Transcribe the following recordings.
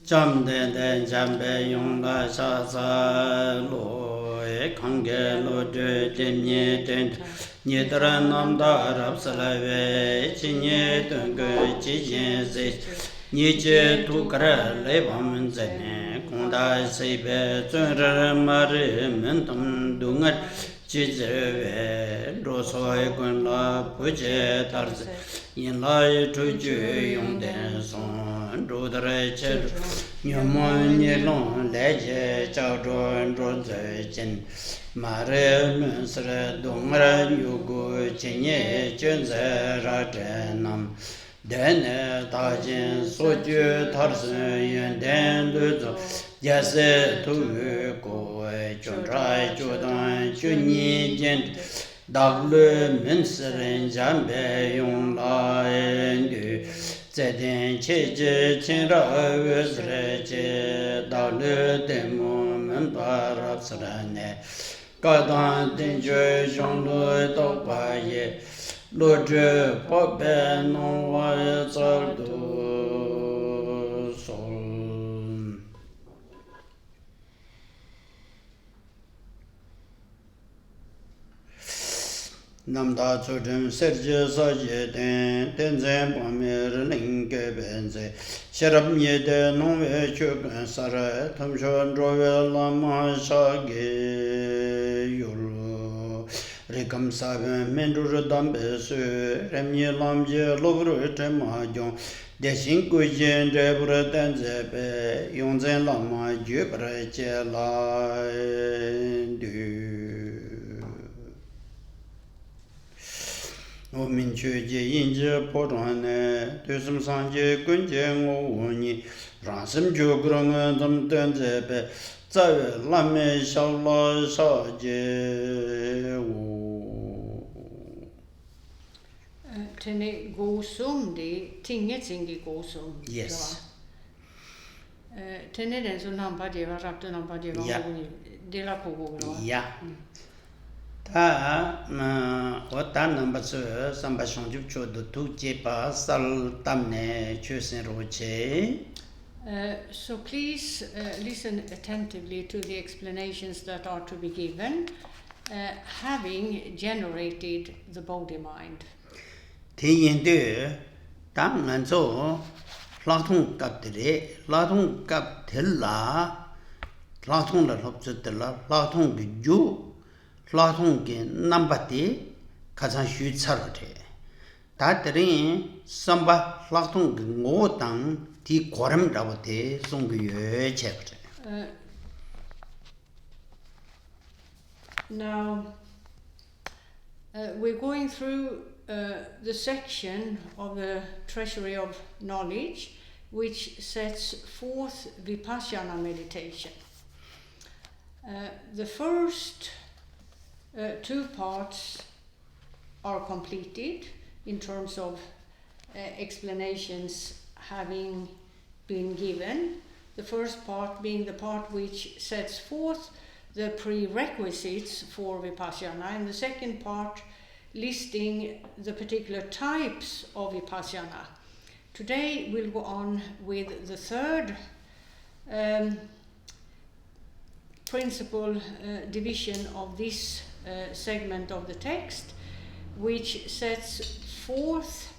Jamgön Kongtrül Lodrö Thaye Dene tajin soju tarsen yenden luzo jase tu ko chondrai chodan chuni jen daglu minsen jambe yong la endu zeden cheje chenra wezre che daglu demo men parapsrane kadan denje jonglo topaye Lodrö Thaye no wa saldo sol. Namda chudum serje saje tenzen pamir linge benze sharab nyede no ve chukun sara tamshon drove lama shage yulu Rekam saben mendur dambe su remye lamje logru temajong deshin kujen debra tanzebe yongzen lama jubra che la du o min chuje yinje podane tusum sanje kunje ngoni rasim jugrang dam tanzebe zawe lame shala saje Tene gosum de tinget ingi gosum. Yes. Tene den så nampa deva rapto nampa deva de la pogo. Ja. Ta ota number so samba shongju chodo tu je pa sal tamne chosen roche. So please listen attentively to the explanations that are to be given, having generated the body-mind. Tiyende tam nanzo latung kaptere latung kap thella latung la lobsetela latung ge ju latung ge nambati khasan shu charate ta trin samba latung ge ngodang ti koram rabate songye chepte. Now we're going through the section of the Treasury of Knowledge which sets forth Vipassana meditation. The first two parts are completed in terms of explanations having been given. The first part being the part which sets forth the prerequisites for Vipassana, and the second part listing the particular types of Vipassana. Today we'll go on with the third principal division of this segment of the text, which sets forth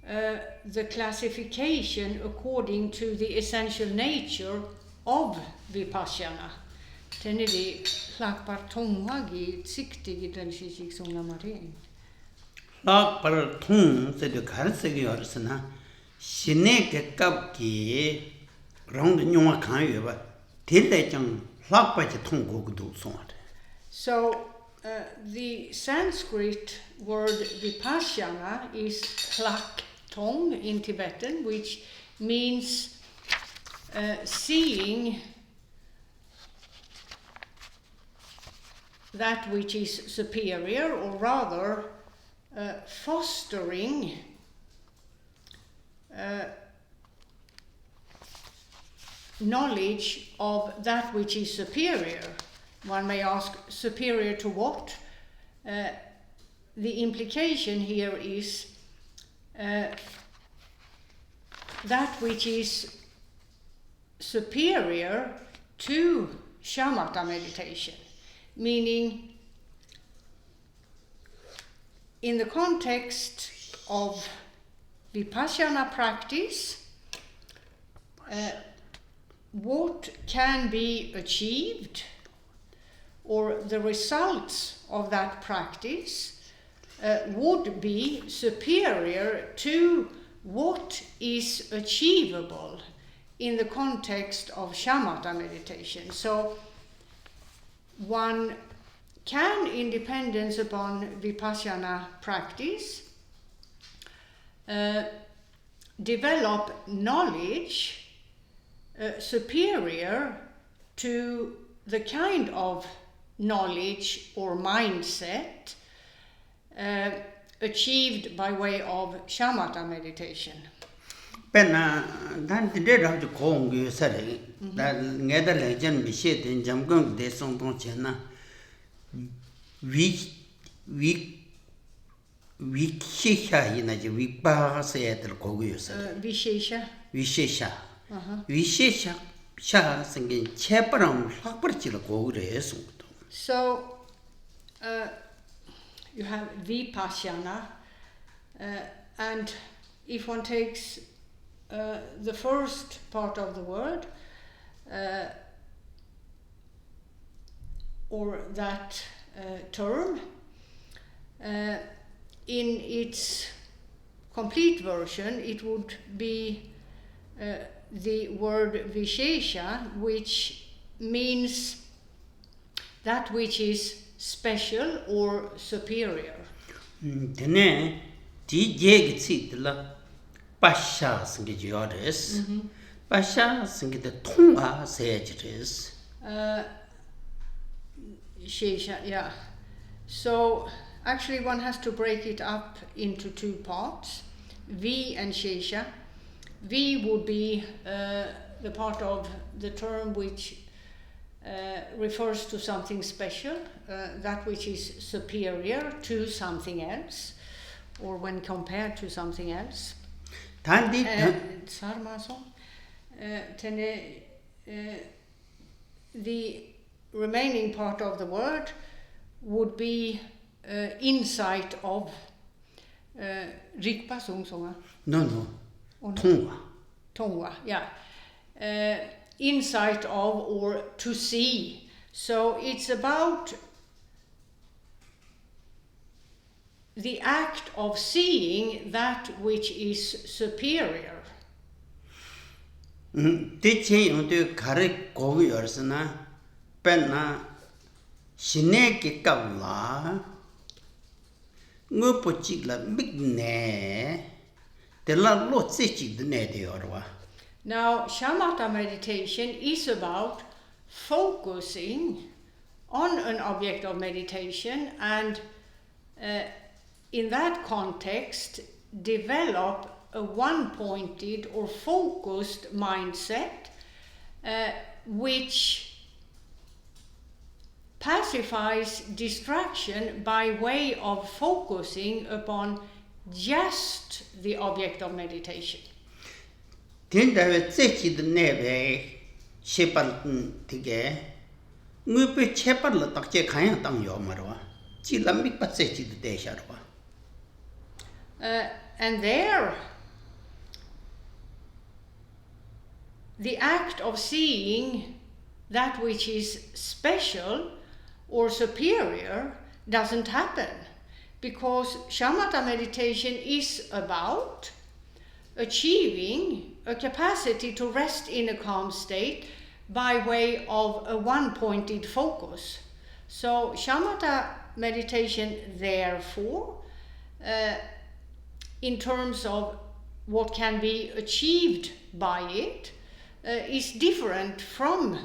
the classification according to the essential nature of Vipassana. Tenedi lakpar tongwagi tsikti dalshik songamare. Lakpar tong se de karsegi orsana shine ke kap ki rong de nyoma kan yeba tille jang lakpa je tong go du song. So the Sanskrit word Vipassana is hlak tong in Tibetan, which means seeing that which is superior, or rather fostering knowledge of that which is superior. One may ask, superior to what? The implication here is that which is superior to shamatha meditation, meaning in the context of vipassana practice, what can be achieved or the results of that practice would be superior to what is achievable in the context of shamatha meditation. So one can, in dependence upon vipassana practice, develop knowledge superior to the kind of knowledge or mindset achieved by way of shamatha meditation. Penna dan de ra de kong gu sare da nge da le jan bi she den jamgön de song tong chen na vi she sha ina je vi ba se de ko gu sare vi she sha sha singin che param hak par chi la ko gu re so. So you have vipassana, and if one takes the first part of the word, or that term, in its complete version, it would be the word vishesha, which means that which is special or superior. Tene ti je gi de la pasha singe jores pasha singe de tonga se jores Shesha, yeah. So actually one has to break it up into two parts, V and Shesha. V would be the part of the term which refers to something special, that which is superior to something else, or when compared to something else. The remaining part of the word would be insight of Rikpa Sungsonga. No. Tongwa, yeah. Insight of or to see. So it's about the act of seeing that which is superior. Teaching on the correct go yorsana penna shineke kavla ngupochigla bigne de la lotsich de ne de orwa. Now, shamatha meditation is about focusing on an object of meditation and in that context develop a one-pointed or focused mindset which pacifies distraction by way of focusing upon just the object of meditation. Tinda tsechi de neve shepal tige ngupe chepal la takche khaya tang yo marwa chi lamik pa tsechi de desharwa. And there the act of seeing that which is special or superior doesn't happen, because shamatha meditation is about achieving a capacity to rest in a calm state by way of a one-pointed focus. So shamatha meditation, therefore, in terms of what can be achieved by it, is different from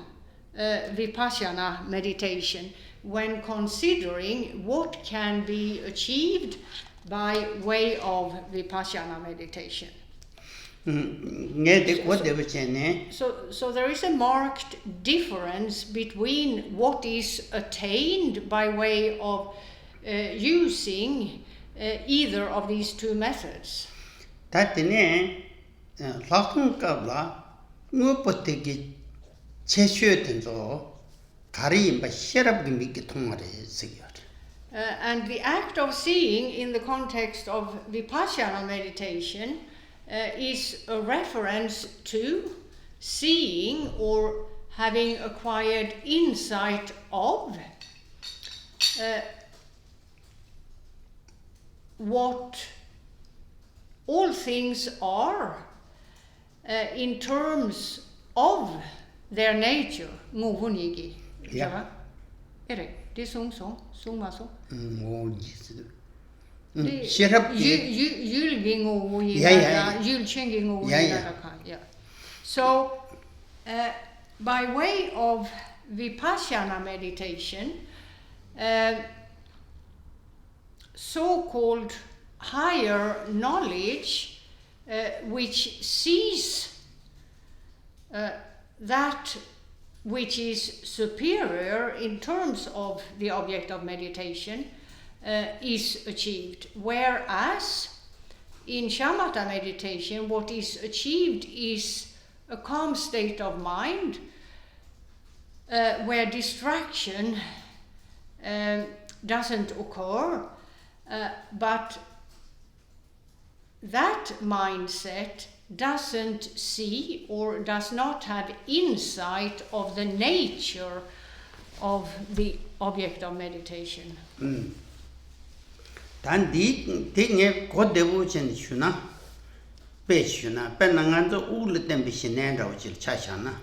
vipassana meditation when considering what can be achieved by way of vipassana meditation. So there is a marked difference between what is attained by way of using either of these two methods. Tatine lakung kabla 무엇부터기 제시했던서 다리 바 시럽기 미기 통하래 쓰기요. And the act of seeing in the context of Vipassana meditation is a reference to seeing or having acquired insight of what all things are in terms of their nature. Yeah. Det är sung maso. So by way of Vipassana meditation, so-called higher knowledge which sees that which is superior in terms of the object of meditation is achieved. Whereas in shamatha meditation, what is achieved is a calm state of mind where distraction doesn't occur, but that mindset doesn't see or does not have insight of the nature of the object of meditation. 단 디게 고대부진 슈나 배슈나 배낭한도 우르 땜비시네라고 질 차샤나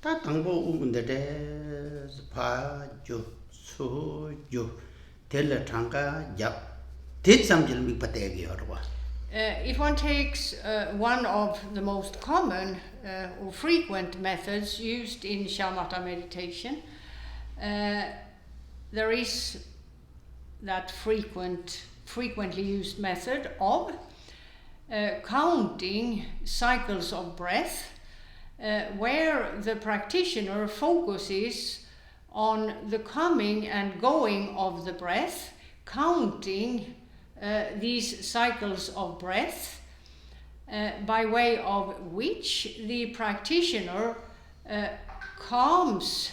다 당보 우군데데 파조 수조 텔레탕가 야 대참질 미빠대기 여러분. If one takes one of the most common or frequent methods used in shamatha meditation, there is that frequently used method of counting cycles of breath, where the practitioner focuses on the coming and going of the breath, counting these cycles of breath, by way of which the practitioner calms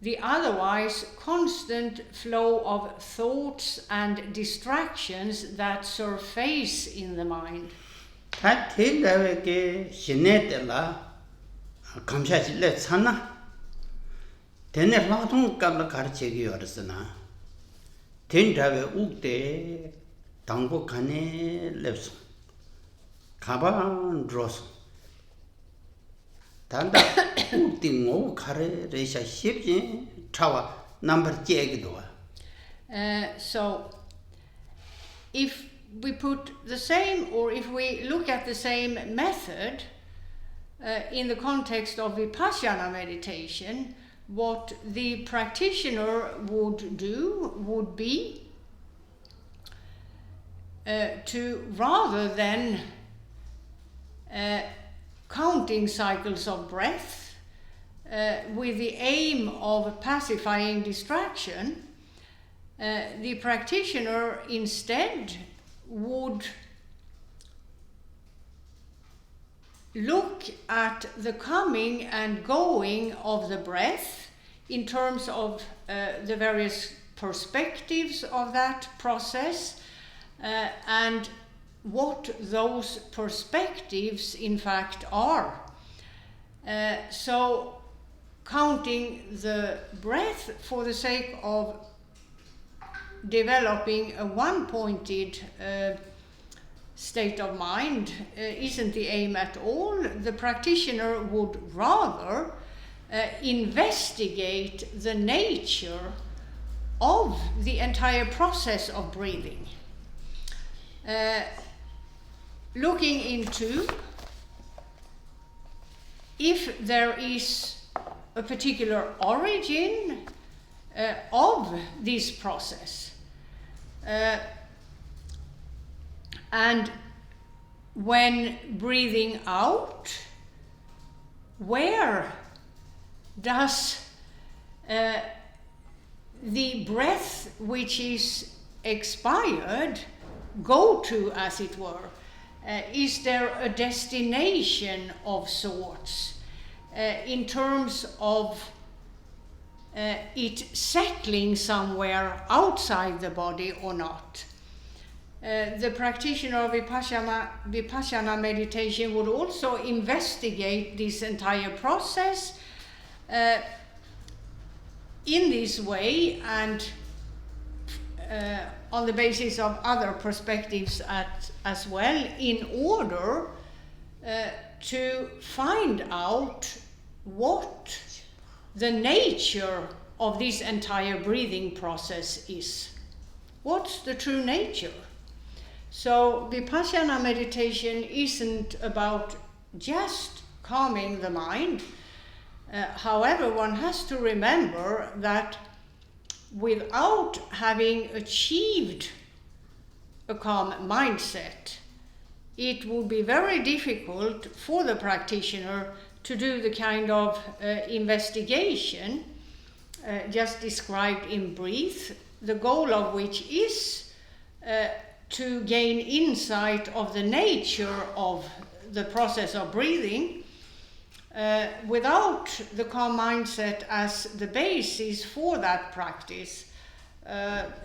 the otherwise constant flow of thoughts and distractions that surface in the mind. 다 텔레게 시네텔라 감샤실레 산나 데네 라동 깔라 가르치기 어르스나 텐다베 우때 당보 간에 랩스 가반 드로스 단다 우띵오 카레 레샤 십지 차와 넘버 제기도 So if we put the same, or if we look at the same method in the context of Vipassana meditation, what the practitioner would do would be to, rather than counting cycles of breath with the aim of pacifying distraction, the practitioner instead would look at the coming and going of the breath in terms of the various perspectives of that process, and what those perspectives in fact are. So counting the breath for the sake of developing a one-pointed state of mind isn't the aim at all. The practitioner would rather investigate the nature of the entire process of breathing. Looking into if there is a particular origin of this process, and when breathing out, where does the breath which is expired go to, as it were? is there a destination of sorts in terms of it settling somewhere outside the body or not? The practitioner of Vipassana meditation would also investigate this entire process in this way, and on the basis of other perspectives as well, in order to find out what the nature of this entire breathing process is. What's the true nature? So Vipassana meditation isn't about just calming the mind. However, one has to remember that without having achieved a calm mindset, it would be very difficult for the practitioner to do the kind of investigation just described in brief, the goal of which is to gain insight of the nature of the process of breathing. Without the calm mindset as the basis for that practice,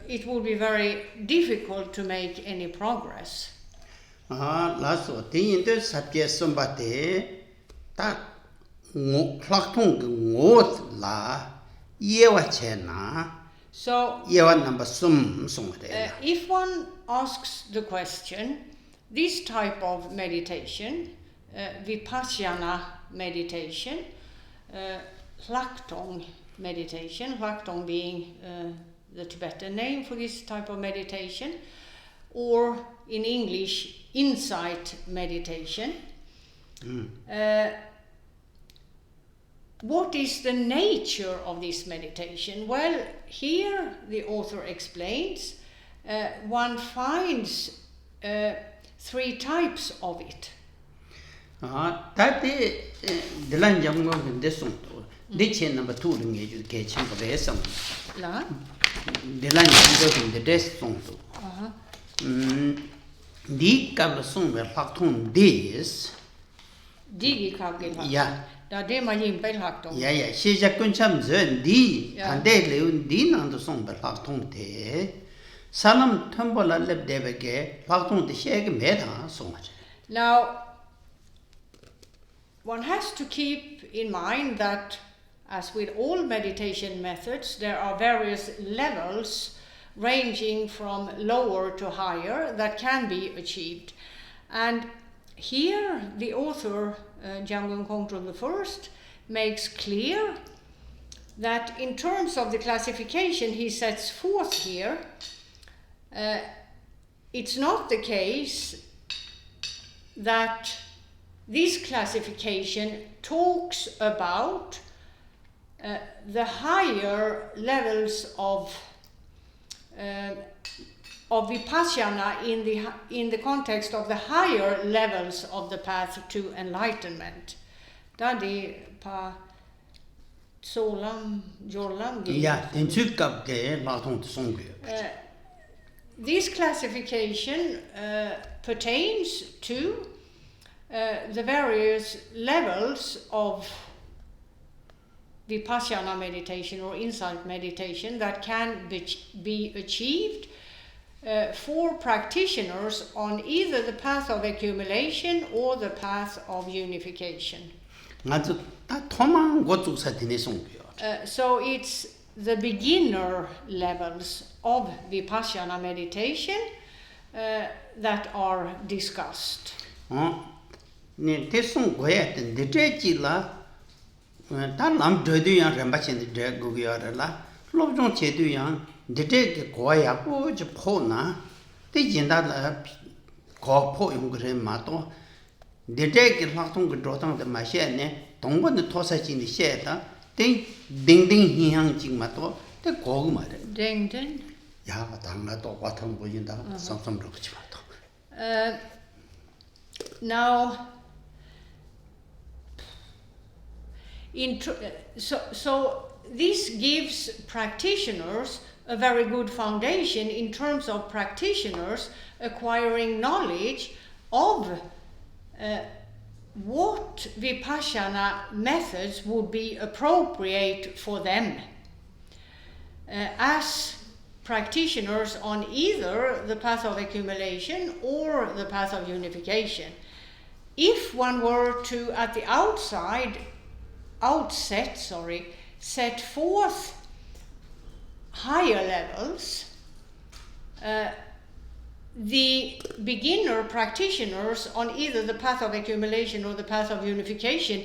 it will be very difficult to make any progress. 라서 대인들 sabje somebate 딱 클락통 라 예와 체나. So if one asks the question, this type of meditation, Vipassana meditation, Hlaktong meditation, Hlaktong being the Tibetan name for this type of meditation, or in English, insight meditation. What is the nature of this meditation? Well, here the author explains one finds three types of it. 다때 들란 jamgön desonto 대체 number 2 링에 개침 거래서 라 들란 jamgön desonto 디 갑을 송을 확통 this 디기 갑게 야 다 데마님 벨학동 야야 시작군 참전 디 반대레운 디난도 송을 확통 대 사람 텀벌을 랩데베게 확통 대시에게 매다 송하지. Now one has to keep in mind that, as with all meditation methods, there are various levels ranging from lower to higher that can be achieved. And here the author, Jamgön Kongtrül Lodrö, makes clear that in terms of the classification he sets forth here, it's not the case that this classification talks about the higher levels of vipassana in the context of the higher levels of the path to enlightenment. Dadi pa solam jolam. Ja, den tycker Martin Songbjörn. This classification pertains to the various levels of vipassana meditation or insight meditation that can be achieved for practitioners on either the path of accumulation or the path of unification. So it's the beginner levels of vipassana meditation that are discussed. 네, 대송 고야든 데제지라 단남 저도양 렘바신 데고기야라 로종 제도양 데제 고야고 저 포나 대진다라 고포 용그레 마도 데제기 확통 그 조당데 마셰네 동번의 토사진이 셰다 딩딩 향 지마도 데 고고 말해 딩딩 야 당나도 같은 보인다 삼삼로 그치 마도 Now, so this gives practitioners a very good foundation in terms of practitioners acquiring knowledge of what Vipassana methods would be appropriate for them as practitioners on either the path of accumulation or the path of unification. If one were to, at the outset, set forth higher levels, the beginner practitioners on either the path of accumulation or the path of unification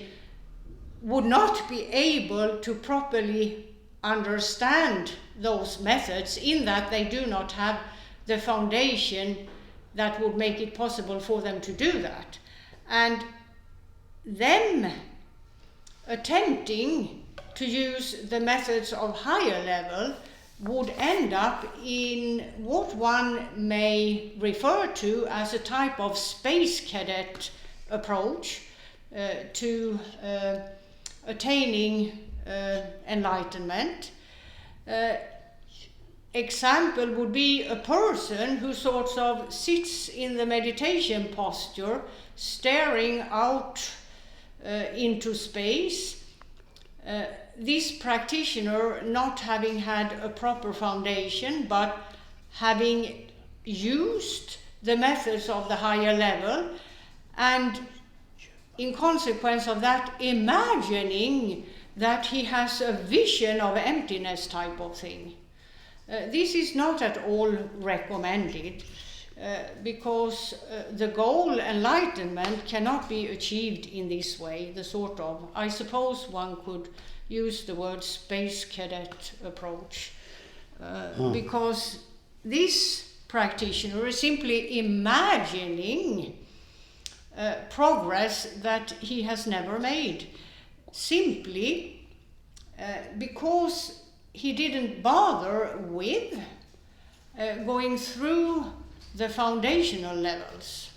would not be able to properly understand those methods, in that they do not have the foundation that would make it possible for them to do that. And them attempting to use the methods of higher level would end up in what one may refer to as a type of space cadet approach to attaining enlightenment. Example would be a person who sort of sits in the meditation posture, staring out into space. This practitioner not having had a proper foundation, but having used the methods of the higher level, and in consequence of that, imagining that he has a vision of emptiness type of thing. This is not at all recommended, because the goal, enlightenment, cannot be achieved in this way. The sort of, I suppose one could use the word space cadet approach, because this practitioner is simply imagining progress that he has never made, simply because he didn't bother with going through the foundational levels.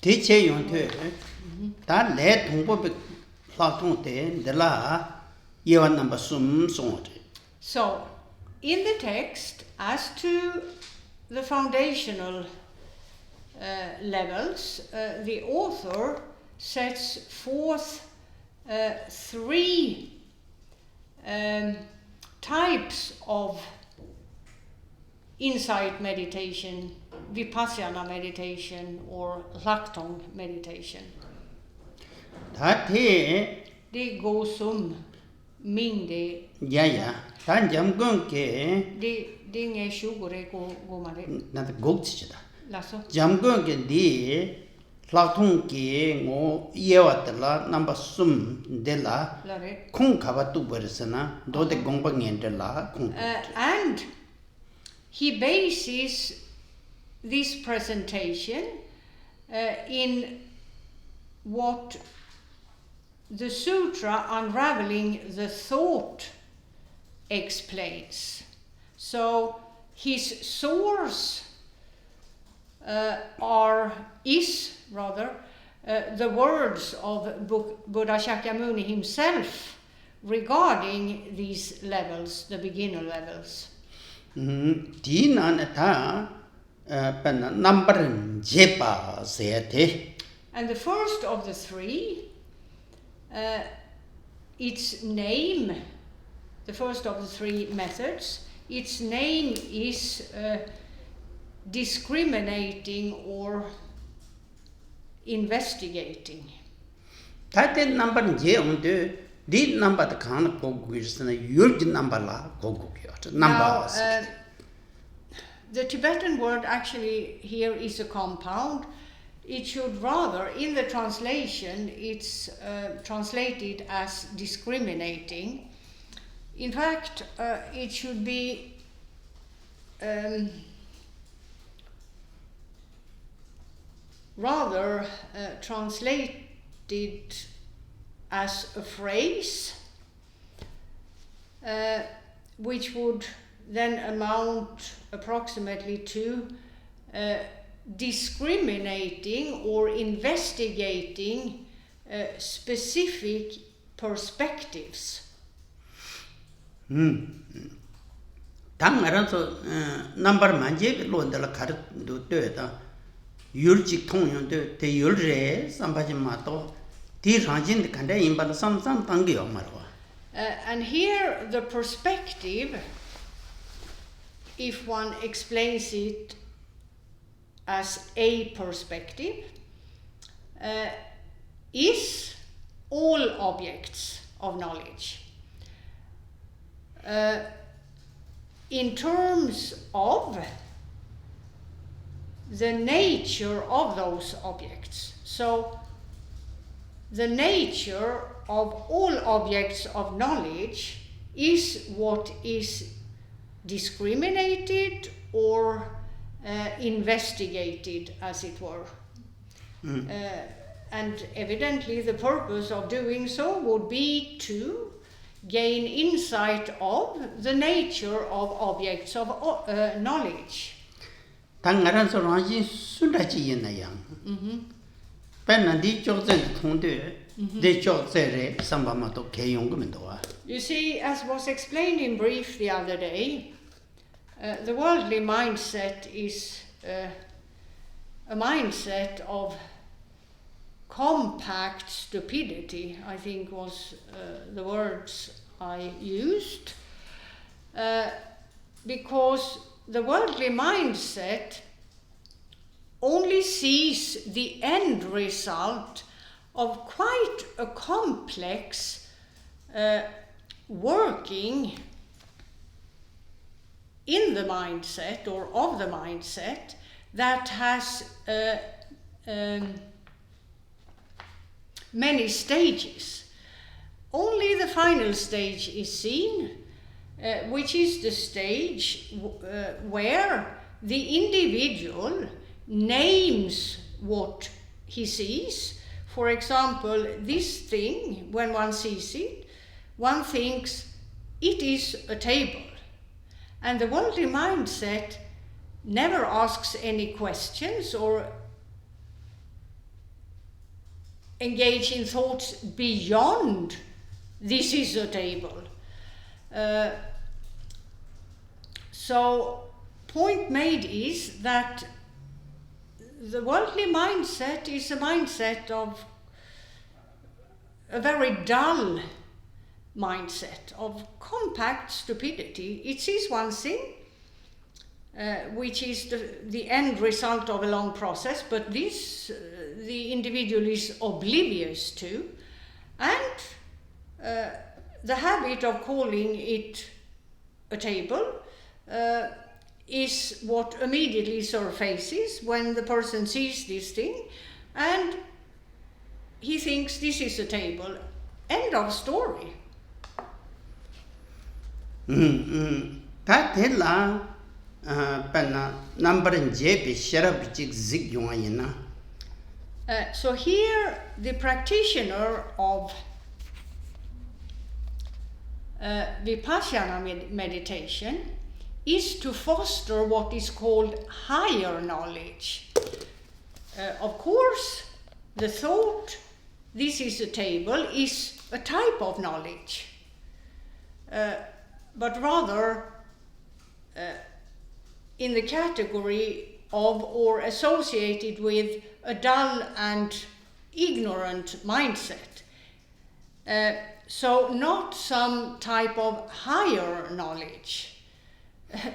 Teacher Yonte, that led to Platon de la Yevan number sum sort. So, in the text, as to the foundational levels, the author sets forth three types of insight meditation, vipassana meditation, or lakton meditation. Det går som mindre. Ja. Dan Jamgön ke. Det är 20 går man det. Not goats. Lasso. Jamgön ke di lakton ke ngo yewatla number sum de la. Kung kabatu bersana do de gongbang endela kung. And he bases this presentation in what the sutra Unraveling the Thought explains. So his source is the words of Buddha Shakyamuni himself regarding these levels, the beginner levels. And the first of the three, its name, the first of the three methods, its name is discriminating or investigating. That number J on the number the kind of goggles and a huge number la numbers. The Tibetan word actually here is a compound. It should rather, in the translation, it's translated as discriminating. In fact, it should be rather translated as a phrase, which would then amount approximately to discriminating or investigating specific perspectives. Tang aranso number manje londala kar do da yulji tong yon de te yulre sambaji mato ti ranjin de kanda imbal sam tangi marwa. And here the perspective, if one explains it as a perspective, is all objects of knowledge. In terms of the nature of those objects. So, the nature of all objects of knowledge is what is discriminated or investigated, as it were. And evidently the purpose of doing so would be to gain insight of the nature of objects of knowledge. Tangaran so ranji sundachi yenayang. Penna di chokzen tongde de choksere sambama to keyong mendoa. You see, as was explained in brief the other day, the worldly mindset is a mindset of compact stupidity, I think was the words I used, because the worldly mindset only sees the end result of quite a complex working in the mindset or of the mindset that has many stages. Only the final stage is seen, which is the stage where the individual names what he sees. For example, this thing, when one sees it, one thinks it is a table. And the worldly mindset never asks any questions or engage in thoughts beyond this is a table. So, point made is that the worldly mindset is a mindset of a very dull mindset, of compact stupidity. It sees one thing, which is the end result of a long process, but this the individual is oblivious to, and the habit of calling it a table is what immediately surfaces when the person sees this thing, and he thinks this is a table. End of story. Ta thela panna number je sharab jig zig yuna. So here the practitioner of Vipassana meditation is to foster what is called higher knowledge. Of course, the thought, this is a table, is a type of knowledge, but rather in the category of or associated with a dull and ignorant mindset. So not some type of higher knowledge.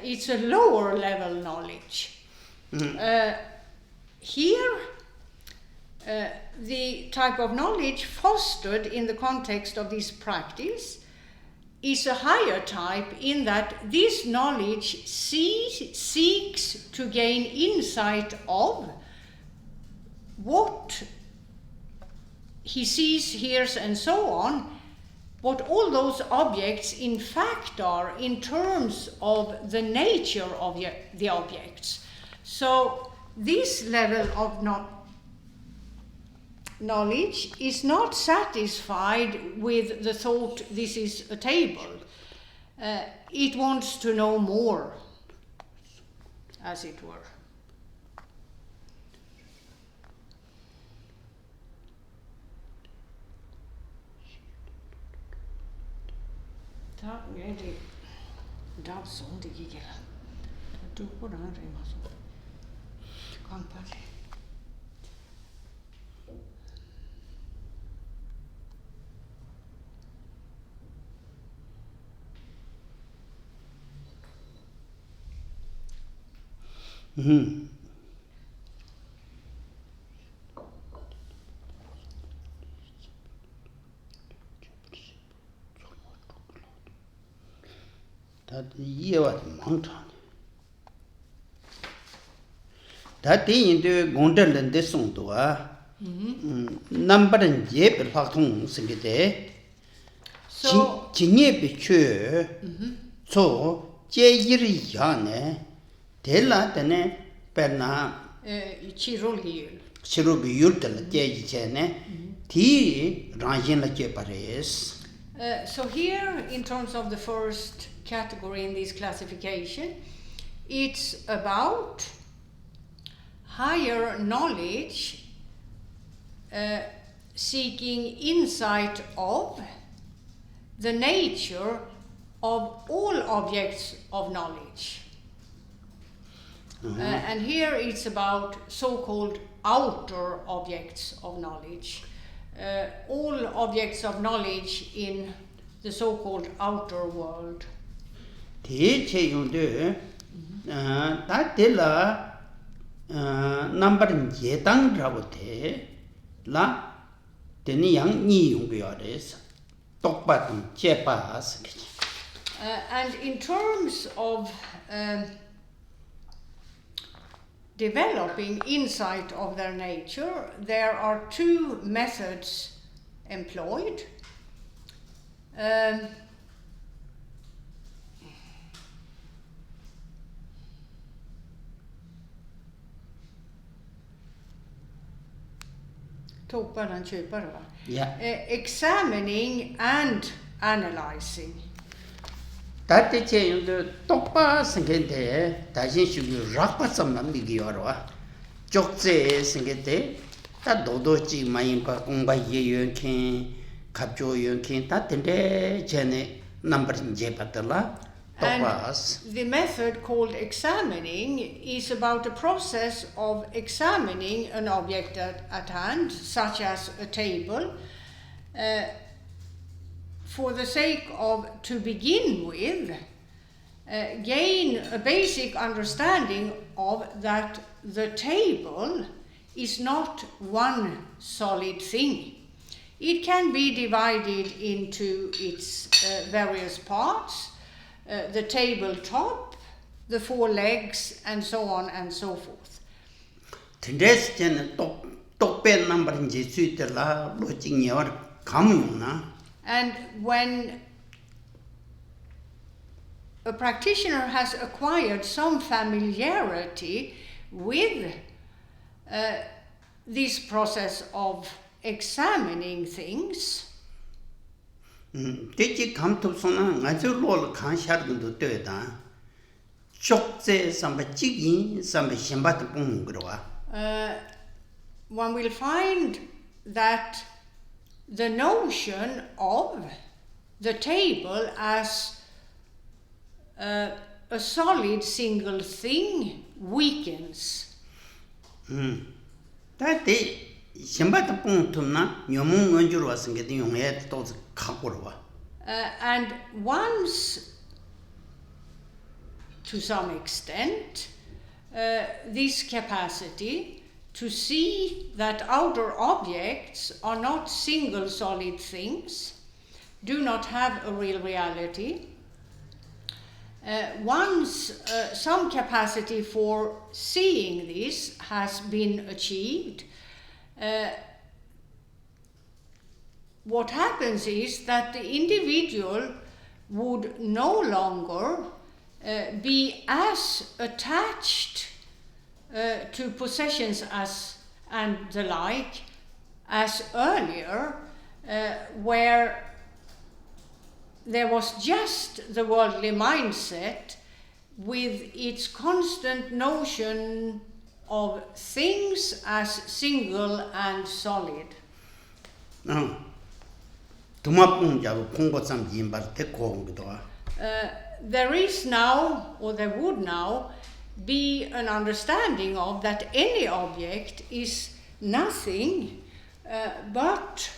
It's a lower level knowledge. Here, the type of knowledge fostered in the context of this practice is a higher type in that this knowledge seeks to gain insight of what he sees, hears, and so on, what all those objects in fact are in terms of the nature of the objects. So this level of knowledge is not satisfied with the thought this is a table. It wants to know more, as it were. That year mountain. That day in the Gondel and this song to number and jeb Latung sing it. So, Jinye Bichu, so Jayiri Yane, Tella Tene, Perna, Chirubi Yultel, Jayjane, T. Rajin Jepares. So here, in terms of the first category in this classification, it's about higher knowledge, seeking insight of the nature of all objects of knowledge. And here it's about so-called outer objects of knowledge. All objects of knowledge in the so-called outer world. Number jetang rabote la teni yang ni yungyares tokpatum chepas. And in terms of developing insight of their nature, there are two methods employed. Examining and analyzing. That is the Tokpa Singete, Tajin should rock some Nambigiora. Jokse Singete, that Dodochi, Mayimpa, Umba Yunkin, Kapjo Yunkin, that in the Jene number in Jepatala. And the method called examining is about the process of examining an object at hand, such as a table, for the sake of, to begin with, gain a basic understanding of that the table is not one solid thing. It can be divided into its various parts, the tabletop, the four legs, and so on and so forth. And when a practitioner has acquired some familiarity with this process of examining things, Did you come to Sona? I do roll can't share to do it. Chok says some chicken, some shimbat bungroa. One will find that the notion of the table as a solid single thing weakens. That day, shimbat puntuna, Yomun Wanjur was getting your head to the Kapurwa. And once, to some extent, this capacity to see that outer objects are not single solid things, do not have a real reality. Once some capacity for seeing this has been achieved, what happens is that the individual would no longer be as attached to possessions and the like as earlier, where there was just the worldly mindset with its constant notion of things as single and solid. There is now, or there would now, be an understanding of that any object is nothing but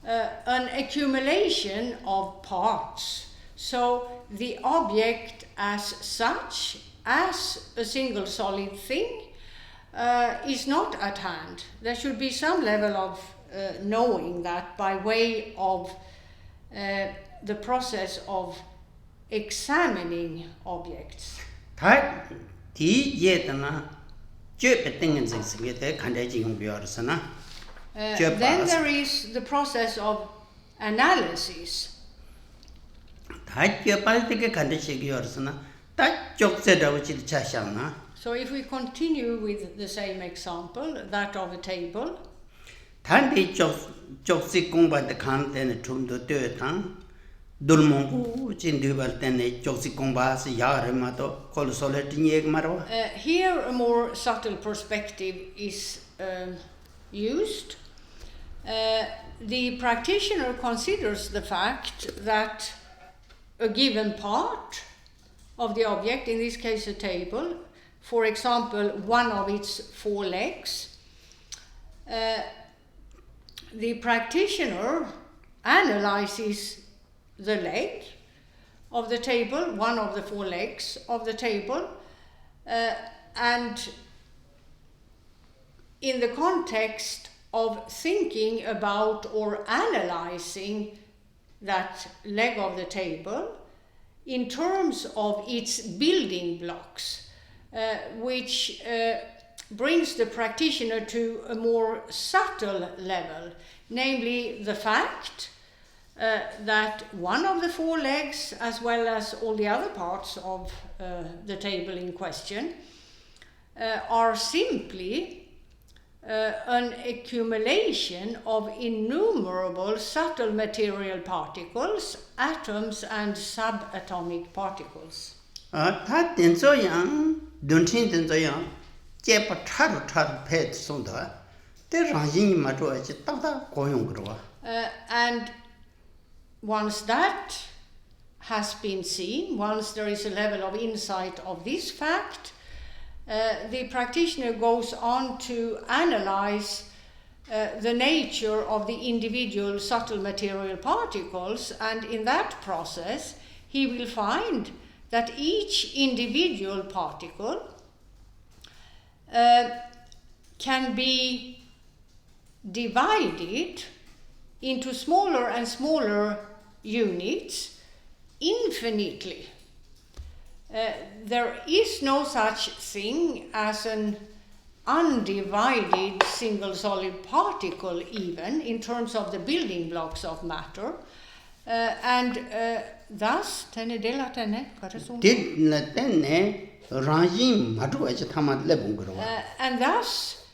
an accumulation of parts. So the object as such, as a single solid thing, is not at hand. There should be some level of knowing that by way of the process of examining objects. Then there is the process of analysis. So if we continue with the same example, that of a table, here a more subtle perspective is used. The practitioner considers the fact that a given part of the object, in this case a table, for example, one of its 4 legs, the practitioner analyzes the leg of the table, one of the 4 legs of the table, and in the context of thinking about or analyzing that leg of the table in terms of its building blocks, which brings the practitioner to a more subtle level, namely the fact that one of the 4 legs, as well as all the other parts of the table in question, are simply an accumulation of innumerable subtle material particles, atoms and subatomic particles. And once that has been seen, once there is a level of insight of this fact, the practitioner goes on to analyze the nature of the individual subtle material particles, and in that process he will find that each individual particle can be divided into smaller and smaller units infinitely. There is no such thing as an undivided single solid particle, even in terms of the building blocks of matter, and thus and thus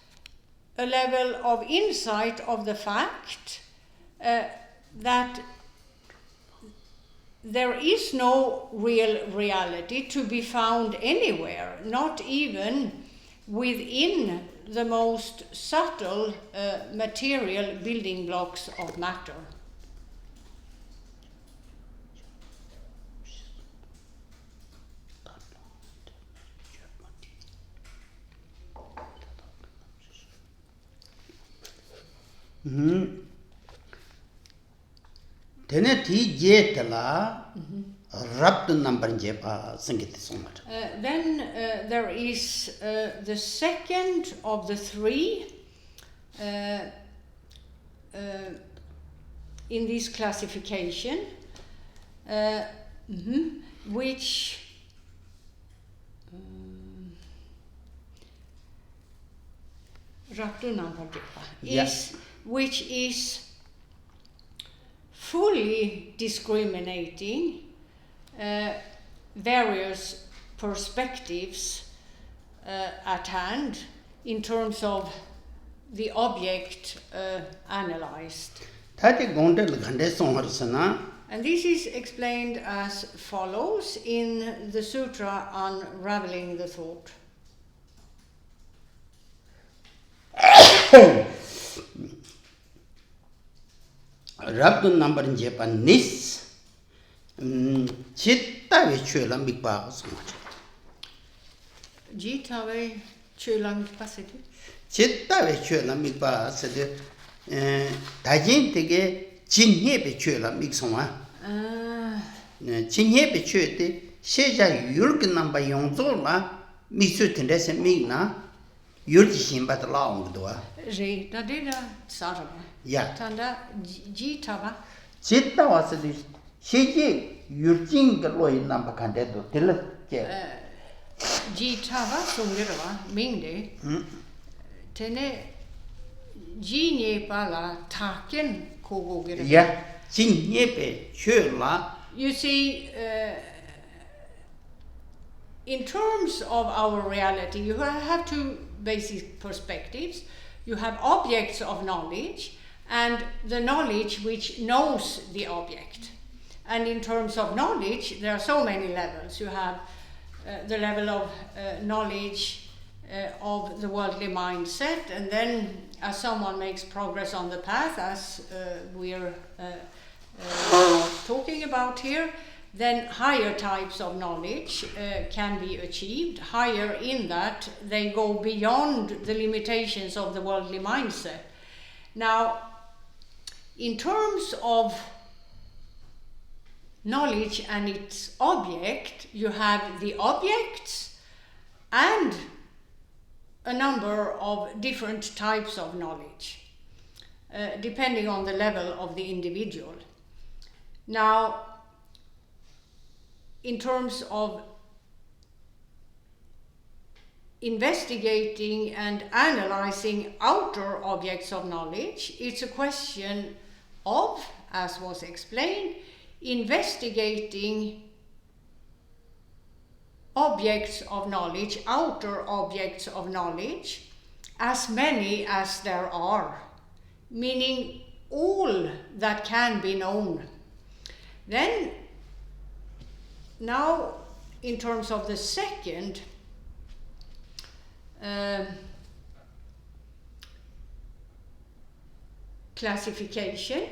a level of insight of the fact that there is no real reality to be found anywhere, not even within the most subtle material building blocks of matter. Then there is the second of the 3 in this classification, which which is fully discriminating various perspectives at hand in terms of the object analyzed. And this is explained as follows in the Sutra Unraveling the Thought. Rabdun number in Japan, Nis Chitta Vichula Mikpa so much. Jitawe Chulang Pasiti. Chitta Vichula Mikpa said Tajin Tige Chinye Vichula Mixoma. Chinye Vichute, Sheja Yurk number Yongzola, Misutindes and Migna, Yurtishin but long doa. Rita did a Sarava. Yeah. Tanda Jitava. Chitta was this. She Yurjing Loy number candedo till Jitava Sungerava, Mingde. Tene Jinye Pala Taken Kogo. Yeah, Jinyepe, Chöla. You see, in terms of our reality, you have two basic perspectives. You have objects of knowledge and the knowledge which knows the object. And in terms of knowledge, there are so many levels. You have the level of knowledge of the worldly mindset, and then as someone makes progress on the path, as we're talking about here, then higher types of knowledge can be achieved. Higher in that they go beyond the limitations of the worldly mindset. Now, in terms of knowledge and its object, you have the objects and a number of different types of knowledge, depending on the level of the individual. Now, in terms of investigating and analyzing outer objects of knowledge, it's a question of, as was explained, investigating objects of knowledge, outer objects of knowledge, as many as there are, meaning all that can be known. Then, now, in terms of the second classification,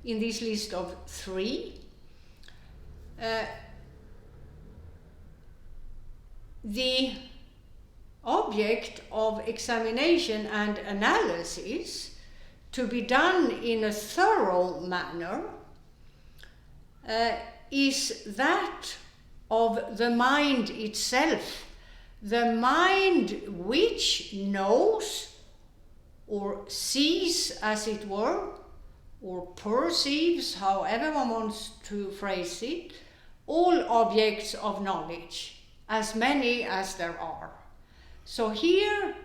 in this list of 3, the object of examination and analysis to be done in a thorough manner is that of the mind itself, the mind which knows or sees, as it were, or perceives, however one wants to phrase it, all objects of knowledge, as many as there are. So here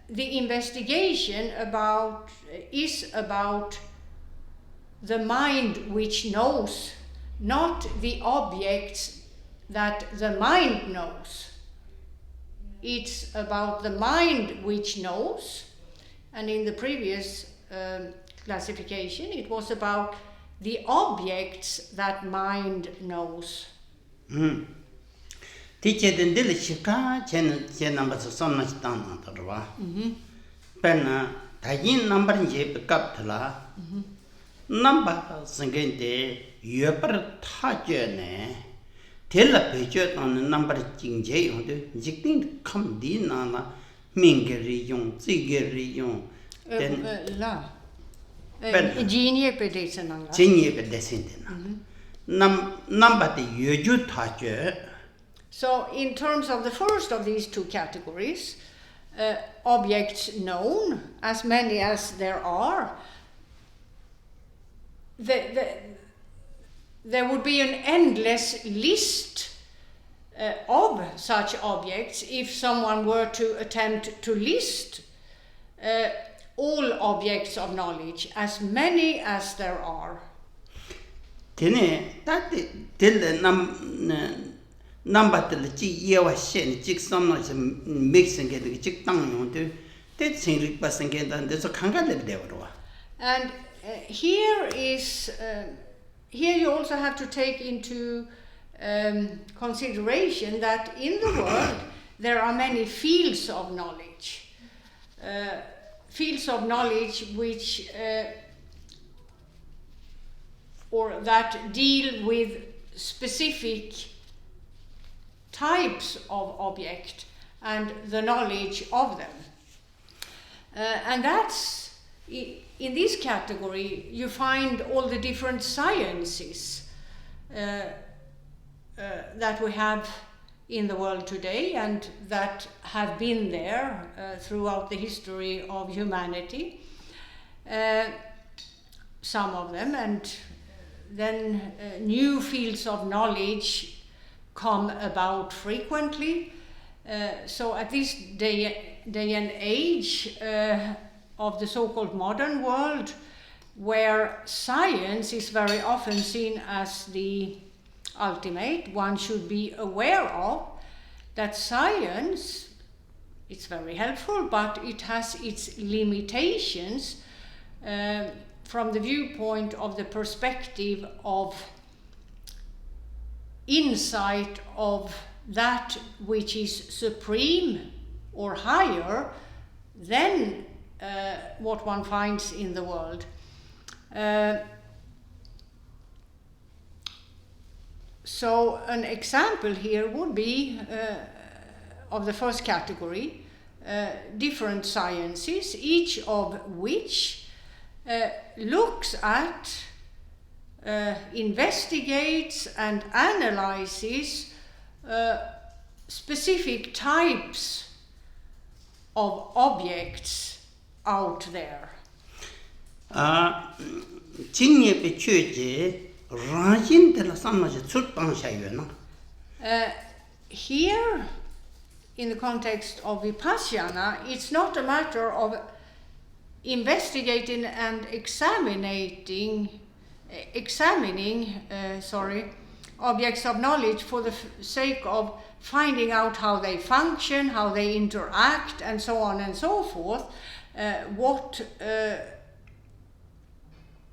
the investigation is about the mind which knows, not the objects that the mind knows. It's about the mind which knows, and in the previous classification it was about the objects that mind knows. Teacher den dil shika chen number so some much down tarwa. Penna tayin number je pick thala. Number singente yeper thaje ne. Tell picture on the number jingje on the jicting come din na mingeri yung zigeri yung. Then La. Genie pedesana. Genie pedesana. Number the yeju thaje. So, in terms of the first of these two categories, objects known, as many as there are, there would be an endless list of such objects if someone were to attempt to list all objects of knowledge, as many as there are. Number the year shen, chick some mixing it, the chick tongue, that thing passing it, and there's a kangaroo there. And here you also have to take into consideration that in the world there are many fields of knowledge. Fields of knowledge which or that deal with specific types of object and the knowledge of them. And that's, in this category, you find all the different sciences that we have in the world today and that have been there throughout the history of humanity. Some of them, and then new fields of knowledge come about frequently. So at this day and age of the so-called modern world, where science is very often seen as the ultimate, one should be aware of that science, it's very helpful, but it has its limitations from the viewpoint of the perspective of insight of that which is supreme or higher than what one finds in the world. So an example here would be of the first category, different sciences, each of which looks at, investigates and analyzes specific types of objects out there. Here, in the context of Vipassana, it's not a matter of investigating and examining objects of knowledge for the sake of finding out how they function, how they interact, and so on and so forth, what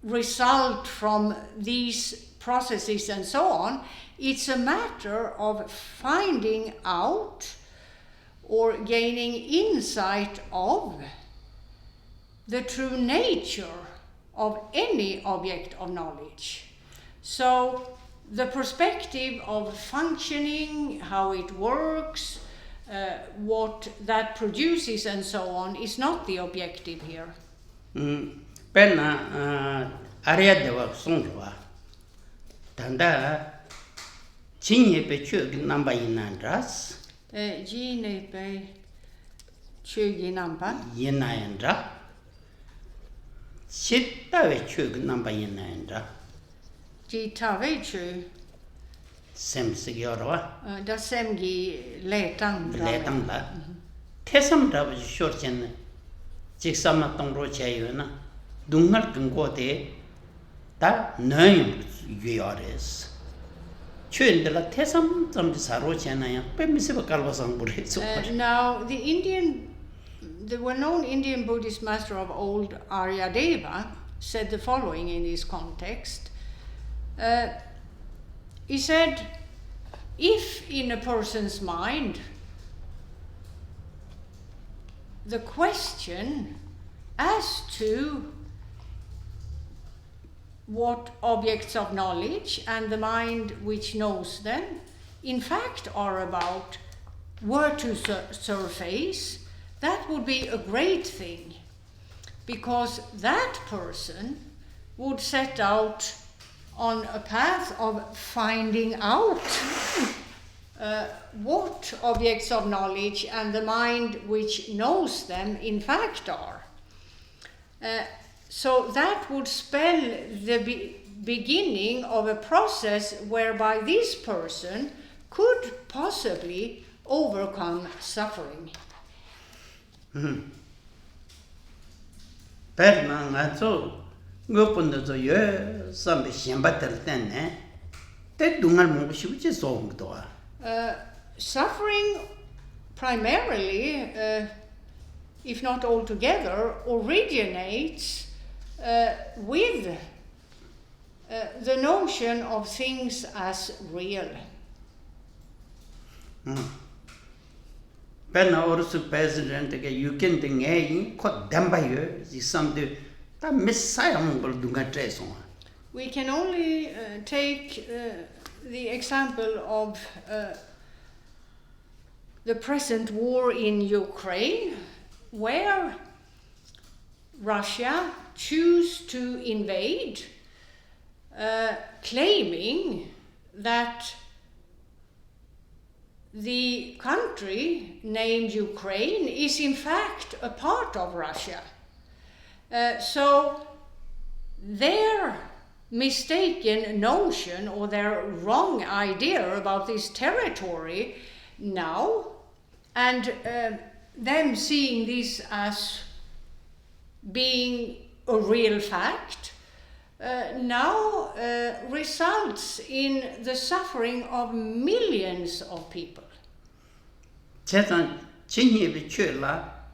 result from these processes and so on. It's a matter of finding out or gaining insight of the true nature of any object of knowledge. So the perspective of functioning, how it works, what that produces and so on is not the objective here. Penna Ariadeva Songwa Tanda Chinyepe Chug number in Andras Ginepe Chugi number Yenayandra Chitave Chug number in Andra Gitave Chu Semsigiorva Da Semgi Letangla Tesam Dav Shorchen Chiksama Tongro Chayuna Dungar Kangote Da Name Yores Chundela Tesam Saro Chanaya Pemisiva Kalvasang Buddhist. Now the well-known Indian Buddhist master of old Aryadeva said the following in this context. He said, if in a person's mind the question as to what objects of knowledge and the mind which knows them in fact are about were to surface, that would be a great thing, because that person would set out on a path of finding out what objects of knowledge and the mind which knows them in fact are. So that would spell the beginning of a process whereby this person could possibly overcome suffering. Suffering primarily, if not altogether, originates with the notion of things as real. Penna Orsu President, you can think a called Dambayo, is some the Messiah Dunga Treson. we can only take the example of the present war in Ukraine, where Russia choose to invade, claiming that the country named Ukraine is in fact a part of Russia. So their mistaken notion or their wrong idea about this territory now, and them seeing this as being a real fact, now results in the suffering of millions of people. 제가 진입이 줄라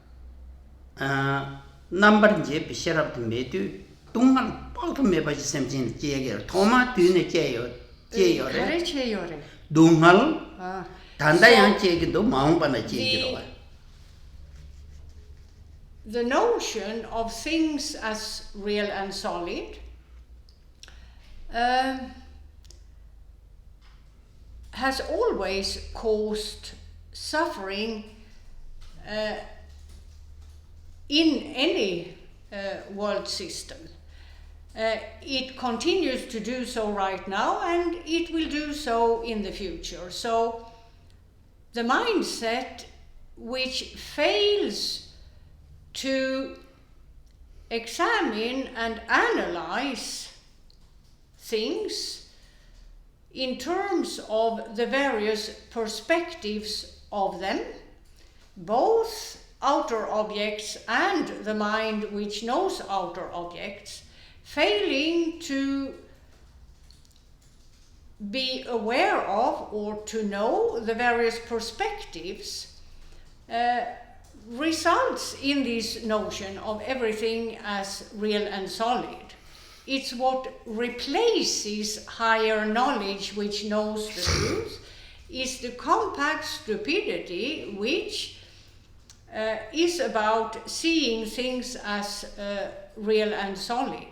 넘버 제 비셔럽 메두 동안 빡도 메바지 샘진 제게 토마 뒤네 제요래 동할 단다양 제게도 마음바나 제기로 The notion of things as real and solid has always caused suffering in any world system. It continues to do so right now, and it will do so in the future. So the mindset which fails to examine and analyze things in terms of the various perspectives of them, both outer objects and the mind which knows outer objects, failing to be aware of or to know the various perspectives, results in this notion of everything as real and solid. It's what replaces higher knowledge which knows the truth, is the compact stupidity which is about seeing things as real and solid.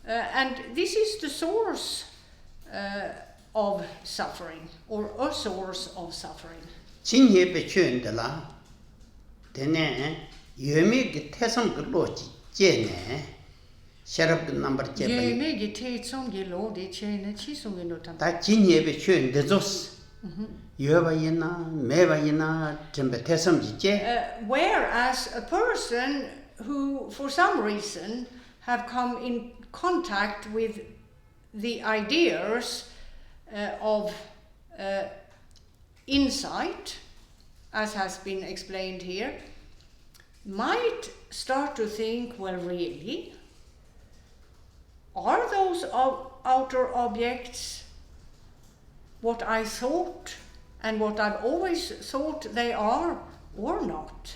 And this is the source of suffering, or a source of suffering. 진예배 주인들라 되네 여미기 태성 글로지 제네 셔럽 넘버 제배 여미기 태성 글로디 제네 치송이 노탐 다 진예배 주인들 조스 여바이나 매바이나 전배 태성지 제 whereas a person who for some reason have come in contact with the ideas of insight, as has been explained here, might start to think, well, really? Are those outer objects what I thought and what I've always thought they are, or not?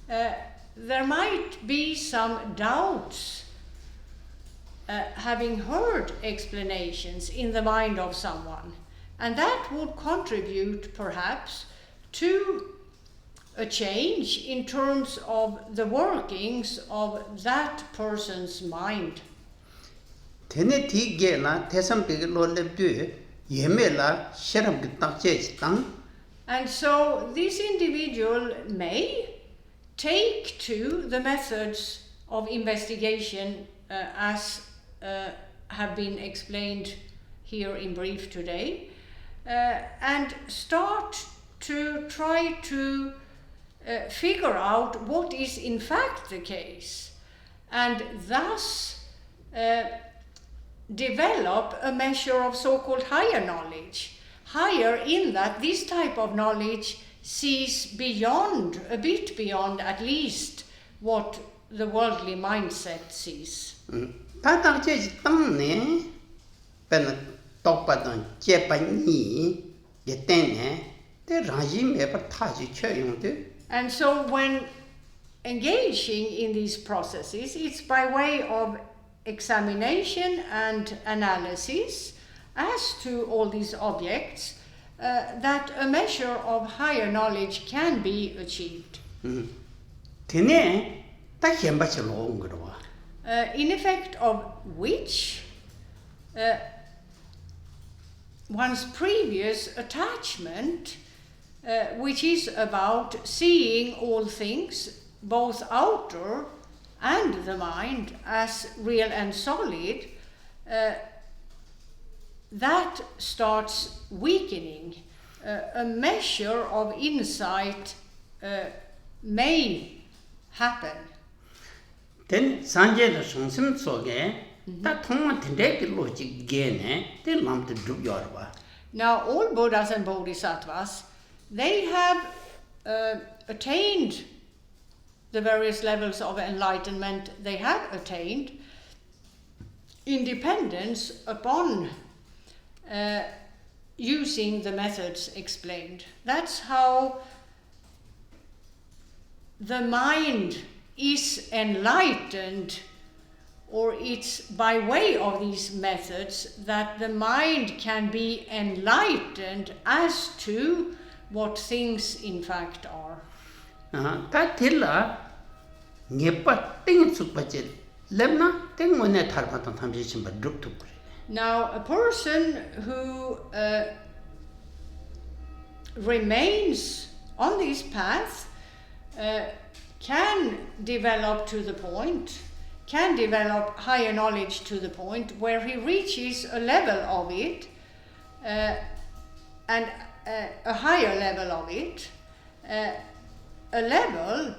There might be some doubts having heard explanations in the mind of someone. And that would contribute, perhaps, to a change in terms of the workings of that person's mind. And so this individual may take to the methods of investigation as have been explained here in brief today, and start to try to figure out what is in fact the case, and thus develop a measure of so-called higher knowledge. Higher in that this type of knowledge sees beyond, a bit beyond at least, what the worldly mindset sees. And so when engaging in these processes, it's by way of examination and analysis as to all these objects that a measure of higher knowledge can in effect of which one's previous attachment, which is about seeing all things, both outer and the mind, as real and solid, that starts weakening. A measure of insight may happen. Then Sanjay Songsim Soge, that Toma Tendek logic gain, they lump the Dub Yorba. Now, all Buddhas and Bodhisattvas, they have attained the various levels of enlightenment they have attained in dependence upon using the methods explained. That's how the mind is enlightened, or it's by way of these methods that the mind can be enlightened as to what things in fact are. Tatilla Nepa Ting Supachil, Lemna, Ting when I tarpatan transition but drop to. Now, a person who remains on this path can develop to the point, can develop higher knowledge to the point where he reaches a level of it, and a higher level of it, a level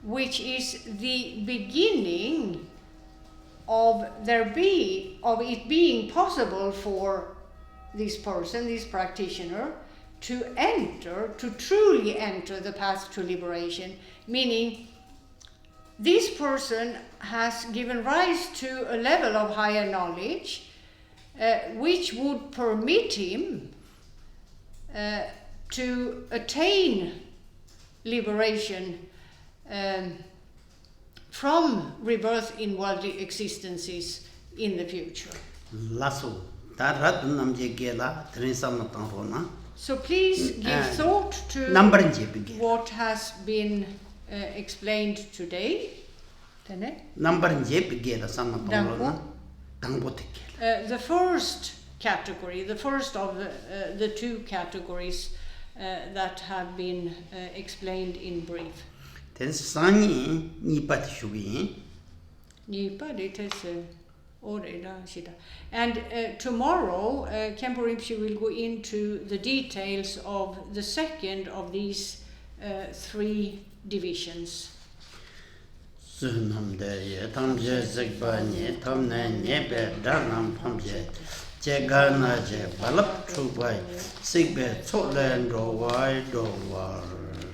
which is the beginning of it being possible for this person, this practitioner, to truly enter the path to liberation, meaning this person has given rise to a level of higher knowledge which would permit him to attain liberation from rebirth in worldly existences in the future. So please give thought to what has been explained today. The first category, the first of the two categories that have been explained in brief. Then Sani Nipat Shugi. And tomorrow, Khenpo Rinpoche will go into the details of the second of these three divisions. Jegana je balap chubai, sigbe chotland do wai do war.